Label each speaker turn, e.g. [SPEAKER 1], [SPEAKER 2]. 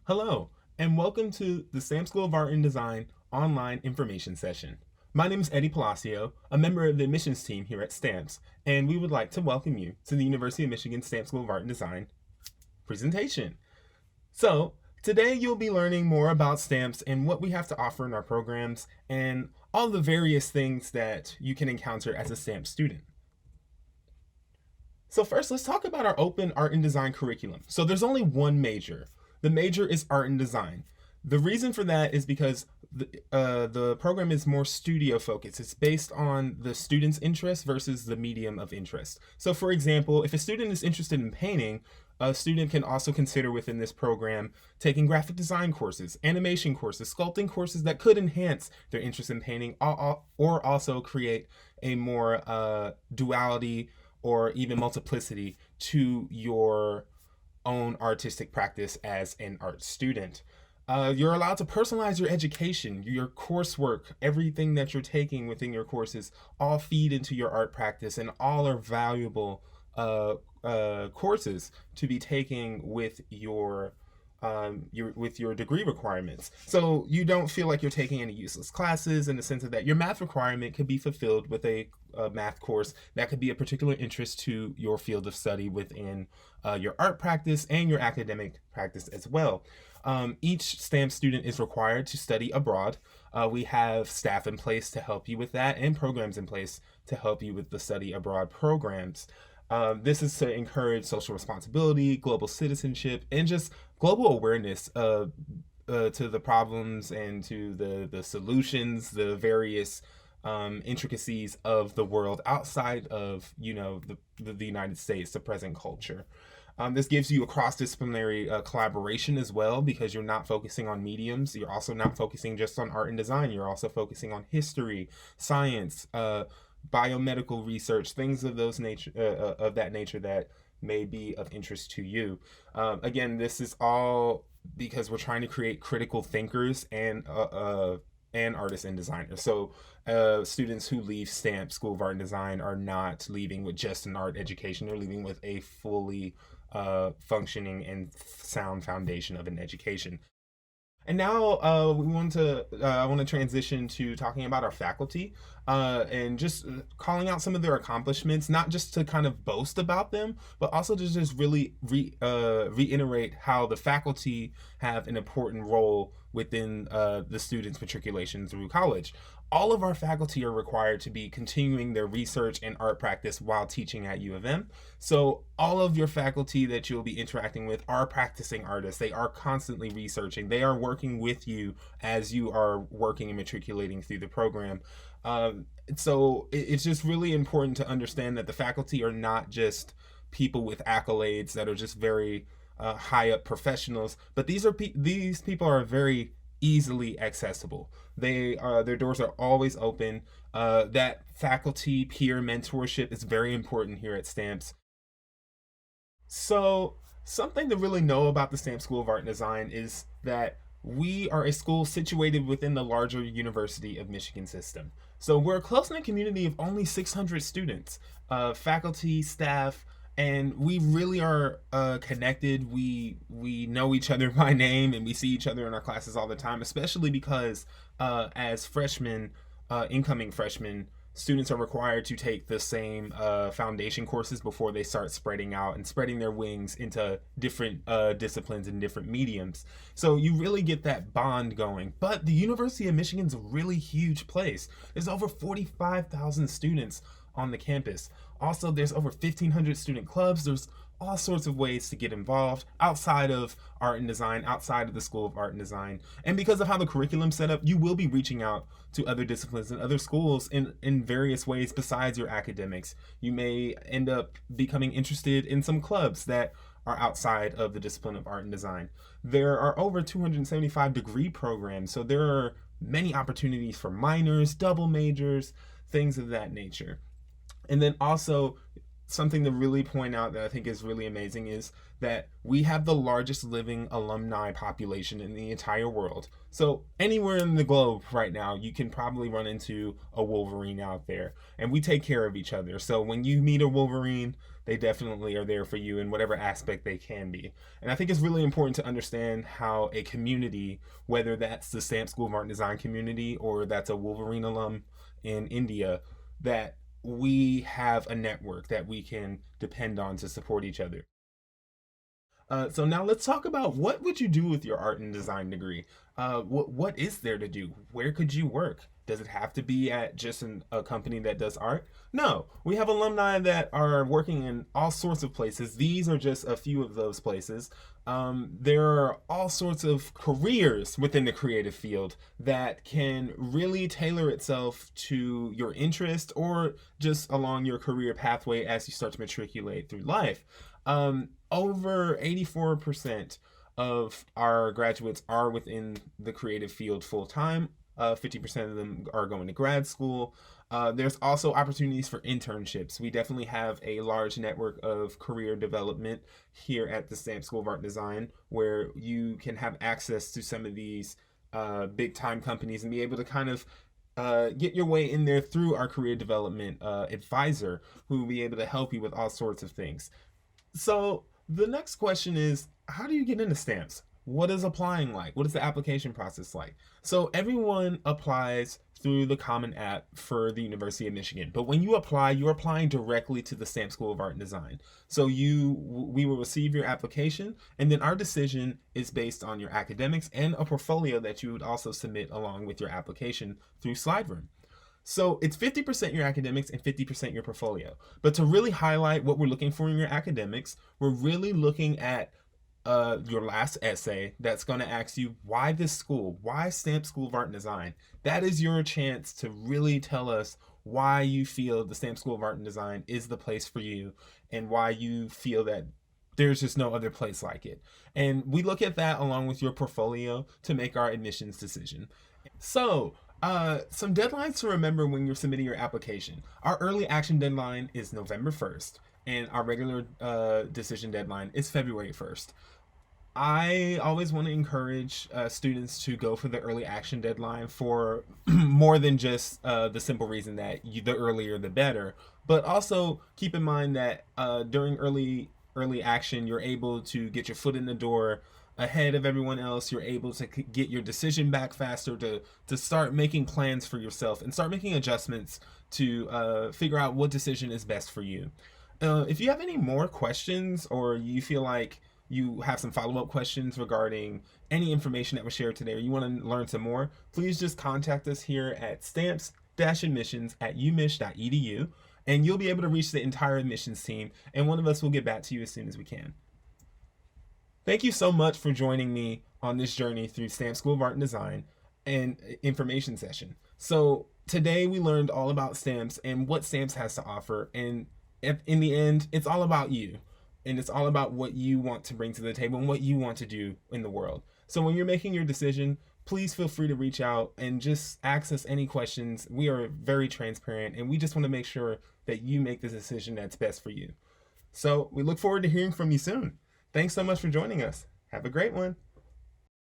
[SPEAKER 1] Hello, and welcome to the Stamp School of Art and Design online information session. My name is Eddie Palacio, a member of the admissions team here at Stamps, and we would like to welcome you to the University of Michigan Stamp School of Art and Design presentation. So, today you'll be learning more about stamps and what we have to offer in our programs and all the various things that you can encounter as a stamp student. So first, let's talk about our open art and design curriculum. So there's only one major. The major is art and design. The reason for that is because the program is more studio focused. It's based on the student's interest versus the medium of interest. So for example, if a student is interested in painting, a student can also consider within this program taking graphic design courses, animation courses, sculpting courses that could enhance their interest in painting or also create a more duality or even multiplicity to your own artistic practice as an art student. You're allowed to personalize your education, your coursework, everything that you're taking within your courses all feed into your art practice, and all are valuable courses to be taking with your degree requirements. So you don't feel like you're taking any useless classes in the sense of that your math requirement could be fulfilled with a math course that could be a particular interest to your field of study within your art practice and your academic practice as well. Each STAMP student is required to study abroad. We have staff in place to help you with that and programs in place to help you with the study abroad programs. This is to encourage social responsibility, global citizenship, and just global awareness to the problems and to the solutions, the various intricacies of the world outside of the United States, the present culture. This gives you a cross-disciplinary collaboration as well, because you're not focusing on mediums. You're also not focusing just on art and design. You're also focusing on history, science, biomedical research, things of that nature that may be of interest to you. Again, this is all because we're trying to create critical thinkers and artists and designers. So students who leave STAMP School of Art and Design are not leaving with just an art education. They're leaving with a fully functioning and sound foundation of an education. And now I want to transition to talking about our faculty and just calling out some of their accomplishments, not just to kind of boast about them, but also to just really reiterate how the faculty have an important role within the students' matriculation through college. All of our faculty are required to be continuing their research and art practice while teaching at U of M. So all of your faculty that you'll be interacting with are practicing artists. They are constantly researching. They are working with you as you are working and matriculating through the program. So it's just really important to understand that the faculty are not just people with accolades that are just very high up professionals, but these people are very easily accessible. Their doors are always open. That faculty peer mentorship is very important here at Stamps. So something to really know about the Stamp School of Art and Design is that we are a school situated within the larger University of Michigan system. So we're a close-knit community of only 600 students, faculty, staff, and we really are connected. We know each other by name, and we see each other in our classes all the time, especially because as freshmen, incoming freshmen, students are required to take the same foundation courses before they start spreading out and spreading their wings into different disciplines and different mediums. So you really get that bond going. But the University of Michigan's a really huge place. There's over 45,000 students on the campus. Also, there's over 1,500 student clubs. There's all sorts of ways to get involved outside of art and design, outside of the School of Art and Design. And because of how the curriculum's set up, you will be reaching out to other disciplines and other schools in various ways besides your academics. You may end up becoming interested in some clubs that are outside of the discipline of art and design. There are over 275 degree programs, so there are many opportunities for minors, double majors, things of that nature. And then also, something to really point out that I think is really amazing is that we have the largest living alumni population in the entire world. So anywhere in the globe right now, you can probably run into a Wolverine out there, and we take care of each other. So when you meet a Wolverine, they definitely are there for you in whatever aspect they can be. And I think it's really important to understand how a community, whether that's the Stamp School of Art and Design community or that's a Wolverine alum in India, that we have a network that we can depend on to support each other. So now let's talk about what would you do with your art and design degree? What is there to do? Where could you work? Does it have to be at just a company that does art? No, we have alumni that are working in all sorts of places. These are just a few of those places. There are all sorts of careers within the creative field that can really tailor itself to your interest or just along your career pathway as you start to matriculate through life. Over 84% of our graduates are within the creative field full time. 50% of them are going to grad school. There's also opportunities for internships. We definitely have a large network of career development here at the Stamp School of Art and Design where you can have access to some of these big time companies and be able to kind of get your way in there through our career development advisor who will be able to help you with all sorts of things. So the next question is, how do you get into stamps? What is applying like? What is the application process like? So everyone applies through the Common App for the University of Michigan. But when you apply, you're applying directly to the Stamp School of Art and Design. So we will receive your application, and then our decision is based on your academics and a portfolio that you would also submit along with your application through SlideRoom. So it's 50% your academics and 50% your portfolio. But to really highlight what we're looking for in your academics, we're really looking at your last essay that's going to ask you why this school, why Stamp School of Art and Design. That is your chance to really tell us why you feel the Stamp School of Art and Design is the place for you and why you feel that there's just no other place like it. And we look at that along with your portfolio to make our admissions decision. So some deadlines to remember when you're submitting your application. Our early action deadline is November 1st, and our regular decision deadline is February 1st. I always want to encourage students to go for the early action deadline for more than just the simple reason that the earlier the better, but also keep in mind that during early action, you're able to get your foot in the door ahead of everyone else. You're able to get your decision back faster, to start making plans for yourself and start making adjustments to figure out what decision is best for you. If you have any more questions or you feel like you have some follow-up questions regarding any information that was shared today or you want to learn some more, please just contact us here at stamps-admissions@umich.edu, and you'll be able to reach the entire admissions team, and one of us will get back to you as soon as we can. Thank you so much for joining me on this journey through Stamp School of Art and Design and information session. So today we learned all about stamps and what stamps has to offer, and in the end, it's all about you. And it's all about what you want to bring to the table and what you want to do in the world. So when you're making your decision, please feel free to reach out and just ask us any questions. We are very transparent, and we just want to make sure that you make the decision that's best for you. So we look forward to hearing from you soon. Thanks so much for joining us. Have a great one.